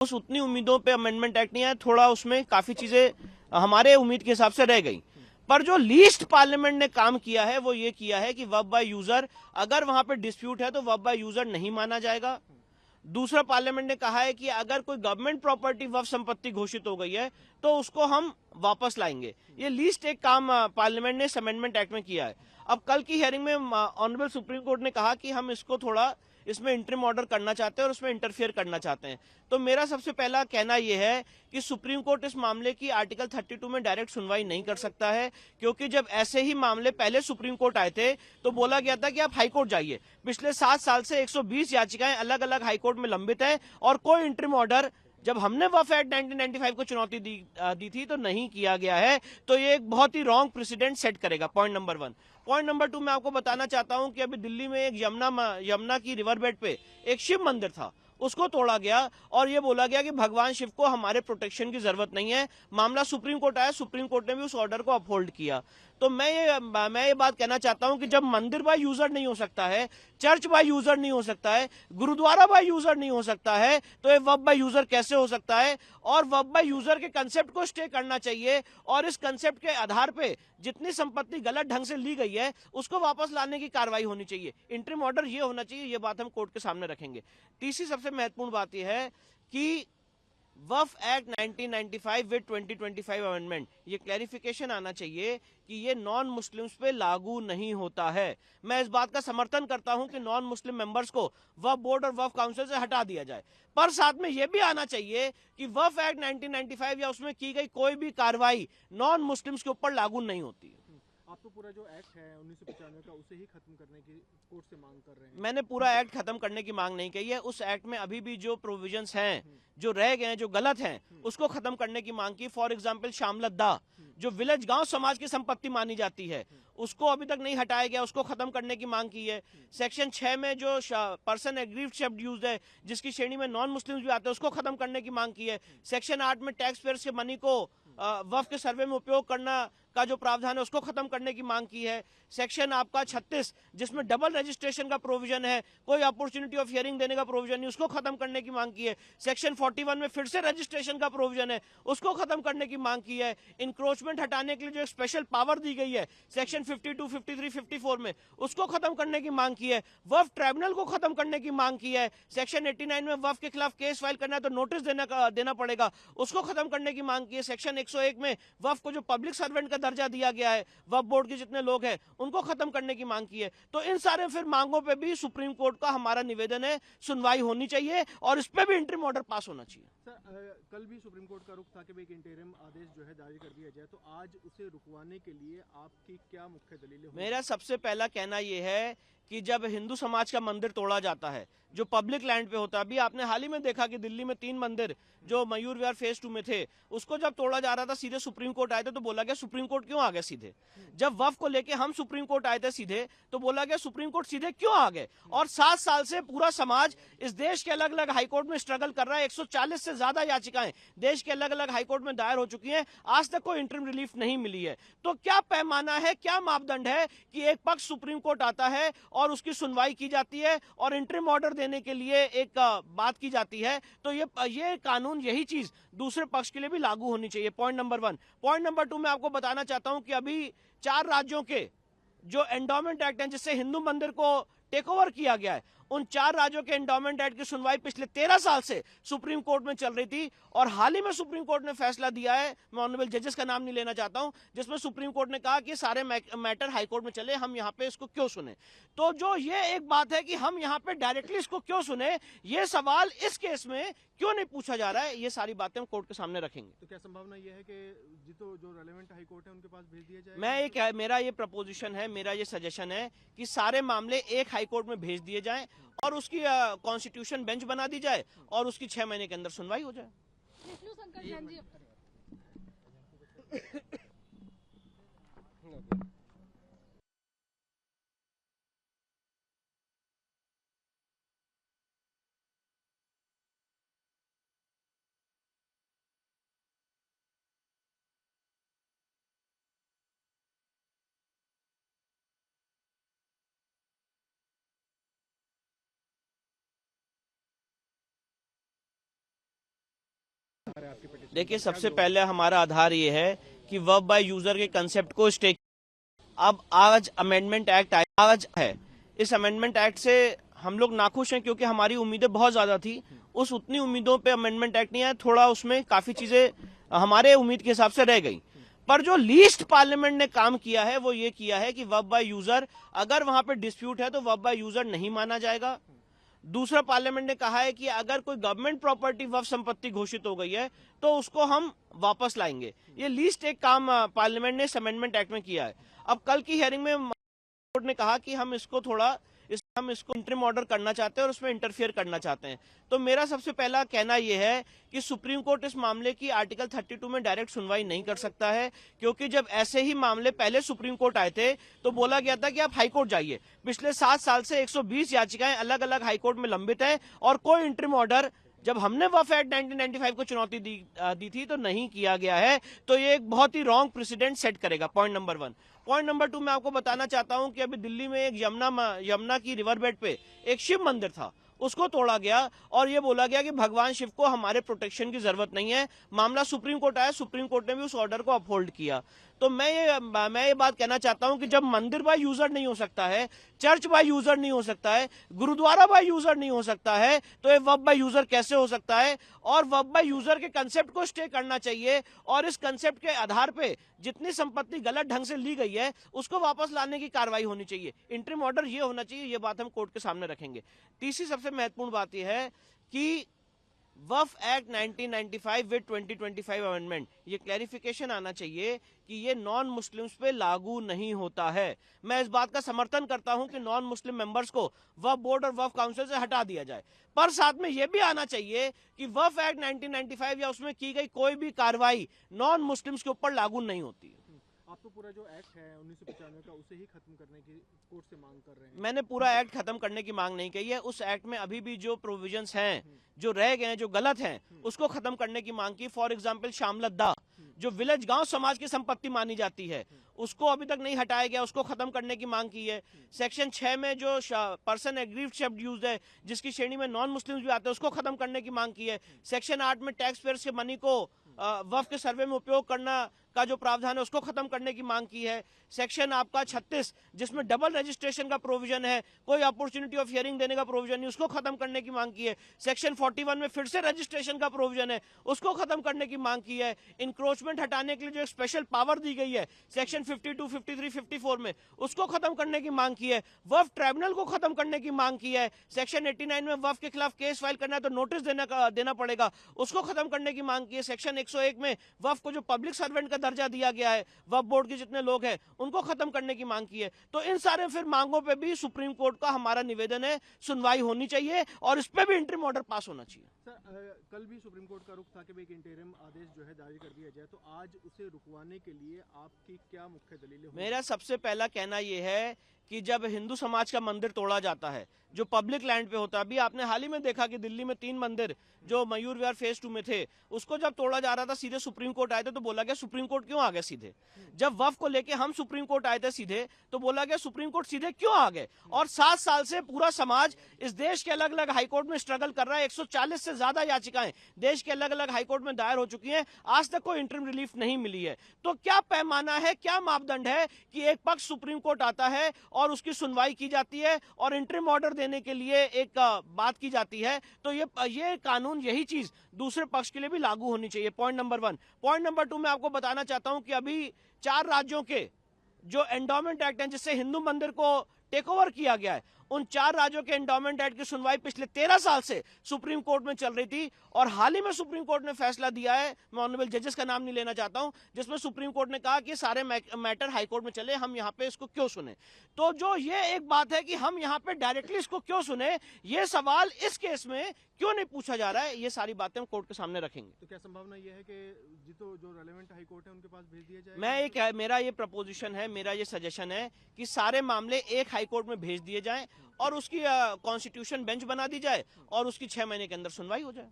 उस उतनी उम्मीदों पे अमेंडमेंट एक्ट नहीं आया, थोड़ा उसमें काफी चीजें हमारे उम्मीद के हिसाब से रह गई। पर जो लीस्ट पार्लियामेंट ने काम किया है वो ये किया है कि वफ बाय यूजर, अगर वहां पे डिस्प्यूट है तो वफ बाय यूजर नहीं माना जाएगा। दूसरा, पार्लियामेंट ने कहा है कि अगर कोई गवर्नमेंट प्रॉपर्टी वफ संपत्ति घोषित हो गई है तो उसको हम वापस लाएंगे। ये लीस्ट एक काम पार्लियामेंट ने इस अमेंडमेंट एक्ट में किया है। अब कल की हियरिंग में ऑनरेबल सुप्रीम कोर्ट ने कहा कि हम इसको थोड़ा इसमें इंटरिम ऑर्डर करना चाहते हैं और उसमें इंटरफेयर करना चाहते हैं। तो मेरा सबसे पहला कहना यह है कि सुप्रीम कोर्ट इस मामले की आर्टिकल 32 में डायरेक्ट सुनवाई नहीं कर सकता है, क्योंकि जब ऐसे ही मामले पहले सुप्रीम कोर्ट आए थे तो बोला गया था कि आप हाईकोर्ट जाइए। पिछले 7 साल से 120 याचिकाएं अलग अलग हाईकोर्ट में लंबित हैं और कोई इंटरिम ऑर्डर जब हमने वफ एक्ट 1995 को चुनौती दी थी तो नहीं किया गया है। तो ये एक बहुत ही रॉन्ग प्रेसिडेंट सेट करेगा, पॉइंट नंबर 1। पॉइंट नंबर 2, मैं आपको बताना चाहता हूं कि अभी दिल्ली में एक यमुना की रिवर बेड पे एक शिव मंदिर था, उसको तोड़ा गया और ये बोला गया कि भगवान शिव को हमारे प्रोटेक्शन की जरूरत नहीं है। मामला सुप्रीम कोर्ट आया, सुप्रीम कोर्ट ने भी उस ऑर्डर को अपहोल्ड किया। तो मैं ये बात कहना चाहता हूं कि जब मंदिर बाय यूजर नहीं हो सकता है, चर्च बाय यूजर नहीं हो सकता है, गुरुद्वारा बाय यूजर नहीं हो सकता है, तो ये वफ बाय यूजर कैसे हो सकता है? और वफ बाय यूजर के कंसेप्ट को स्टे करना चाहिए और इस कंसेप्ट के आधार पे जितनी संपत्ति गलत ढंग से ली गई है उसको वापस लाने की कार्रवाई होनी चाहिए। इंटरिम ऑर्डर ये होना चाहिए, ये बात हम कोर्ट के सामने रखेंगे। तीसरी सबसे महत्वपूर्ण बात यह है कि वफ एक्ट 1995 विद 2025 अमेंडमेंट, ये क्लैरिफिकेशन आना चाहिए कि ये नॉन मुस्लिम्स पे लागू नहीं होता है। मैं इस बात का समर्थन करता हूं कि नॉन मुस्लिम मेंबर्स को वफ बोर्ड और वफ काउंसिल से हटा दिया जाए, पर साथ में यह भी आना चाहिए कि वफ एक्ट 1995 या उसमें की गई कोई भी कार्रवाई नॉन मुस्लिम्स के ऊपर लागू नहीं होती है। आप तो पूरा जो एक्ट है 1995 का उसे ही खत्म करने की कोर्ट से मांग कर रहे हैं। मैंने पूरा एक्ट खत्म करने की मांग नहीं कही है। उस एक्ट में अभी भी जो प्रोविजंस हैं, जो रह गए हैं, जो गलत हैं, उसको खत्म करने की मांग की। फॉर एग्जांपल शामलद्दा, जो विलेज गांव समाज की संपत्ति मानी जाती है, उसको अभी तक नहीं हटाया गया, उसको खत्म करने की मांग की है। सेक्शन 6 में जो पर्सन एग्रीव्ड शब्द यूज है, जिसकी श्रेणी में नॉन मुस्लिम्स भी आते हैं, उसको खत्म करने की मांग की है। सेक्शन 8 में टैक्स पेयर्स के मनी को वफ के सर्वे में उपयोग करना का जो प्रावधान है उसको खत्म करने की मांग की है। सेक्शन आपका 36 जिसमें डबल रजिस्ट्रेशन का प्रोविजन है, कोई अपॉर्चुनिटी ऑफ हियरिंग देने का प्रोविजन नहीं, उसको खत्म करने की मांग की है। सेक्शन 41 में फिर से रजिस्ट्रेशन का प्रोविजन है, उसको खत्म करने की मांग की है। इंक्रोचमेंट हटाने के लिए जो स्पेशल पावर दी गई है सेक्शन 52, 53, 54 में, उसको खत्म करने की मांग की है। वफ ट्राइब्यूनल को खत्म करने की मांग की है। सेक्शन 89 में वफ के खिलाफ केस फाइल करना है तो नोटिस देना पड़ेगा, उसको खत्म करने की मांग की है। सेक्शन 101 में वफ को जो पब्लिक सर्वेंट का दर्जा दिया गया है, वफ बोर्ड के जितने लोग हैं उनको खत्म करने की मांग की है। तो इन सारे फिर मांगों पे भी सुप्रीम कोर्ट का हमारा निवेदन है, सुनवाई होनी चाहिए और इस पे भी इंटरिम ऑर्डर पास होना चाहिए। सर, कल भी सुप्रीम कोर्ट का रुख था कि एक इंटरिम आदेश जो है जारी कर दिया जाए, तो आज उसे रुकवाने के लिए आपकी क्या मुख्य दलीलें होंगी? मेरा सबसे पहला कहना यह है कि जब हिंदू समाज का मंदिर तोड़ा जाता है जो पब्लिक लैंड पे होता है, अभी आपने हाल ही में देखा कि दिल्ली में 3 मंदिर जो मयूर विहार फेज 2 में थे, उसको जब तोड़ा जा रहा था सीधे सुप्रीम कोर्ट आए थे तो बोला गया सुप्रीम कोर्ट क्यों आ गए सीधे। जब वफ को लेके हम सुप्रीम कोर्ट आए थे सीधे तो बोला गया सुप्रीम कोर्ट सीधे क्यों आ गए। और 7 साल से पूरा समाज इस देश के अलग अलग हाईकोर्ट में स्ट्रगल कर रहा है। 140 से ज्यादा याचिकाएं देश के अलग अलग हाईकोर्ट में दायर हो चुकी हैं, आज तक कोई इंटरिम रिलीफ नहीं मिली है। तो क्या पैमाना है, क्या मापदंड है कि एक पक्ष सुप्रीम कोर्ट आता है और उसकी सुनवाई की जाती है और इंटरिम ऑर्डर देने के लिए एक बात की जाती है, तो ये कानून, यही चीज दूसरे पक्ष के लिए भी लागू होनी चाहिए। Point number 1। पॉइंट नंबर 2, मैं आपको बताना चाहता हूं कि अभी 4 राज्यों के जो एंडोमेंट एक्ट हैं जिससे हिंदू मंदिर को टेक ओवर किया गया है, उन 4 राज्यों के एंडोमेंट एक्ट की सुनवाई पिछले 13 साल से सुप्रीम कोर्ट में चल रही थी और हाल ही में सुप्रीम कोर्ट ने फैसला दिया है, मैं ऑनरेबल जजेस का नाम नहीं लेना चाहता हूं, जिसमें सुप्रीम कोर्ट ने कहा कि सारे मैटर हाई कोर्ट में चले, हम यहां पे इसको क्यों सुने। तो जो ये एक बात है कि हम यहां पे डायरेक्टली इसको क्यों सुने, ये सवाल इस केस में क्यों नहीं पूछा जा रहा है, ये सारी बातें हम कोर्ट के सामने रखेंगे। तो क्या संभावना यह है कि जो रेलेवेंट हाई कोर्ट है उनके पास भेज दिया जाए? मेरा ये प्रपोजिशन है, मेरा ये सजेशन है कि सारे मामले एक हाई कोर्ट में भेज दिए जाएं और उसकी कॉन्स्टिट्यूशन बेंच बना दी जाए और उसकी 6 महीने के अंदर सुनवाई हो जाए। विष्णु शंकर जैन जी आपकी पिटीशन? देखिए, सबसे पहले हमारा आधार ये है कि वर्ब बाय यूजर के कंसेप्ट को स्टे। अब आज अमेंडमेंट एक्ट आज है, इस अमेंडमेंट एक्ट से हम लोग नाखुश हैं क्योंकि हमारी उम्मीदें बहुत ज्यादा थी। उस उतनी उम्मीदों पे अमेंडमेंट एक्ट नहीं आया, थोड़ा उसमें काफी चीजें हमारे उम्मीद के हिसाब से रह गई। पर जो लीस्ट पार्लियामेंट ने काम किया है वो ये किया है कि वर्ब बाय यूजर, अगर वहां पे डिस्प्यूट है तो वर्ब बाय यूजर नहीं माना जाएगा। दूसरा, पार्लियामेंट ने कहा है कि अगर कोई गवर्नमेंट प्रॉपर्टी वक्फ संपत्ति घोषित हो गई है तो उसको हम वापस लाएंगे। ये लीस्ट एक काम पार्लियामेंट ने इस अमेंडमेंट एक्ट में किया है। अब कल की हियरिंग में कोर्ट ने कहा कि हम इसको हम इसको इंटरिम ऑर्डर करना चाहते हैं और उसमें इंटरफेयर करना चाहते हैं। तो मेरा सबसे पहला कहना यह है कि सुप्रीम कोर्ट इस मामले की आर्टिकल 32 में डायरेक्ट सुनवाई नहीं कर सकता है, क्योंकि जब ऐसे ही मामले पहले सुप्रीम कोर्ट आए थे तो बोला गया था कि आप हाईकोर्ट जाइए। पिछले 7 साल से 120 याचिकाएं अलग अलग हाईकोर्ट में लंबित हैं और कोई इंटरिम ऑर्डर, जब हमने वफ एक्ट 1995 को चुनौती दी थी तो नहीं किया गया है। तो ये एक बहुत ही रॉन्ग प्रेसिडेंट सेट करेगा, पॉइंट नंबर 1। पॉइंट नंबर 2, मैं आपको बताना चाहता हूं कि अभी दिल्ली में एक यमुना की रिवर बेड पे एक शिव मंदिर था, उसको तोड़ा गया और ये बोला गया कि भगवान शिव को हमारे प्रोटेक्शन की जरूरत नहीं है। मामला सुप्रीम कोर्ट आया, सुप्रीम कोर्ट ने भी उस ऑर्डर को अपहोल्ड किया। तो मैं ये बात कहना चाहता हूं कि जब मंदिर बाय यूजर नहीं हो सकता है, चर्च बाय यूजर नहीं हो सकता है, गुरुद्वारा बाय यूजर नहीं हो सकता है, तो ये वर्ब बाय यूजर कैसे हो सकता है? और वर्ब बाय यूजर के कंसेप्ट को स्टे करना चाहिए और इस कंसेप्ट के आधार पे जितनी संपत्ति गलत ढंग से ली गई है उसको वापस लाने की कार्रवाई होनी चाहिए। इंटरिम ऑर्डर ये होना चाहिए, ये बात हम कोर्ट के सामने रखेंगे। तीसरी सबसे महत्वपूर्ण बात यह है कि वफ एक्ट 1995 विद 2025 अमेंडमेंट, ये क्लैरिफिकेशन आना चाहिए कि ये नॉन मुस्लिम्स पे लागू नहीं होता है। मैं इस बात का समर्थन करता हूं कि नॉन मुस्लिम मेंबर्स को वफ बोर्ड और वफ काउंसिल से हटा दिया जाए, पर साथ में यह भी आना चाहिए कि वफ एक्ट 1995 या उसमें की गई कोई भी कार्रवाई नॉन मुस्लिम्स के ऊपर लागू नहीं होती है। आप तो पूरा जो एक्ट है 1995 का उसे ही खत्म करने की कोर्ट से मांग कर रहे हैं। मैंने पूरा एक्ट खत्म करने की मांग नहीं की है। उस एक्ट में अभी भी जो प्रोविजंस हैं, जो रह गए हैं, जो गलत हैं, उसको खत्म करने की मांग की। फॉर एग्जांपल शामलद्दा, जो विलेज गांव समाज की संपत्ति मानी जाती है, उसको अभी तक नहीं हटाया गया, उसको खत्म करने की मांग की है। सेक्शन 6 में जो पर्सन एग्रीव्ड शब्द यूज है, जिसकी श्रेणी में नॉन मुस्लिम्स भी आते हैं, उसको खत्म करने की मांग की है। सेक्शन 8 में टैक्स पेयर्स के मनी को वफ के सर्वे में उपयोग करना का जो प्रावधान है उसको खत्म करने की मांग की है। सेक्शन आपका 36 जिसमें डबल रजिस्ट्रेशन का प्रोविजन है, कोई अपॉर्चुनिटी ऑफ हियरिंग देने का प्रोविजन नहीं, उसको खत्म करने की मांग की है। सेक्शन 41 में फिर से रजिस्ट्रेशन का प्रोविजन है, उसको खत्म करने की मांग की है। इंक्रोचमेंट हटाने के लिए जो एक स्पेशल पावर दी गई है सेक्शन 52, 53, 54 में, उसको खत्म करने की मांग की है। वफ ट्राइब्यूनल को खत्म करने की मांग की है। सेक्शन 89 में वफ के खिलाफ केस फाइल करना है तो नोटिस देना पड़ेगा, उसको खत्म करने की मांग की है। सेक्शन 101 में वफ को जो पब्लिक सर्वेंट का दर्जा दिया गया है, वफ बोर्ड के जितने लोग हैं उनको खत्म करने की मांग की है। तो इन सारे फिर मांगों पे भी सुप्रीम कोर्ट का हमारा निवेदन है, सुनवाई होनी चाहिए और इस पे भी इंटरिम ऑर्डर पास होना चाहिए। सर, कल भी सुप्रीम कोर्ट का रुख था कि एक इंटरिम आदेश जो है जारी कर दिया जाए, तो आज उसे रुकवाने के लिए आपकी क्या मुख्य दलीलें होंगी? मेरा सबसे पहला कहना यह है कि जब हिंदू समाज का मंदिर तोड़ा जाता है जो पब्लिक लैंड पे होता है, अभी आपने हाल ही में देखा कि दिल्ली में 3 मंदिर जो मयूर विहार फेज 2 में थे, उसको जब तोड़ा जा रहा था सीधे सुप्रीम कोर्ट आए थे तो बोला गया सुप्रीम कोर्ट क्यों आ गए सीधे। जब वफ को लेके हम सुप्रीम कोर्ट आए थे सीधे तो बोला गया सुप्रीम कोर्ट सीधे क्यों आ गए। और 7 साल से पूरा समाज इस देश के अलग अलग हाईकोर्ट में स्ट्रगल कर रहा है। 140 से ज्यादा याचिकाएं देश के अलग अलग हाईकोर्ट में दायर हो चुकी हैं, आज तक कोई इंटरिम रिलीफ नहीं मिली है। तो क्या पैमाना है, क्या मापदंड है कि एक पक्ष सुप्रीम कोर्ट आता है और उसकी सुनवाई की जाती है और इंटरिम ऑर्डर देने के लिए एक बात की जाती है, तो ये कानून, यही चीज दूसरे पक्ष के लिए भी लागू होनी चाहिए। Point number 1। पॉइंट नंबर 2, मैं आपको बताना चाहता हूं कि अभी 4 राज्यों के जो एंडोमेंट एक्ट हैं जिससे हिंदू मंदिर को टेक ओवर किया गया है, उन 4 राज्यों के एंडोमेंट एक्ट की सुनवाई पिछले 13 साल से सुप्रीम कोर्ट में चल रही थी और हाल ही में सुप्रीम कोर्ट ने फैसला दिया है, मैं ऑनरेबल जजेस का नाम नहीं लेना चाहता हूं, जिसमें सुप्रीम कोर्ट ने कहा कि सारे मैटर हाई कोर्ट में चले, हम यहां पे इसको क्यों सुने। तो जो ये एक बात है कि हम यहां पे डायरेक्टली इसको क्यों सुने, ये सवाल इस केस में क्यों नहीं पूछा जा रहा है, ये सारी बातें हम कोर्ट के सामने रखेंगे। तो क्या संभावना यह है कि जो रेलेवेंट हाई कोर्ट है उनके पास भेज दिया जाए? मेरा ये प्रपोजिशन है, मेरा ये सजेशन है कि सारे मामले एक हाई कोर्ट में भेज दिए जाएं और उसकी कॉन्स्टिट्यूशन बेंच बना दी जाए और उसकी 6 महीने के अंदर सुनवाई हो जाए।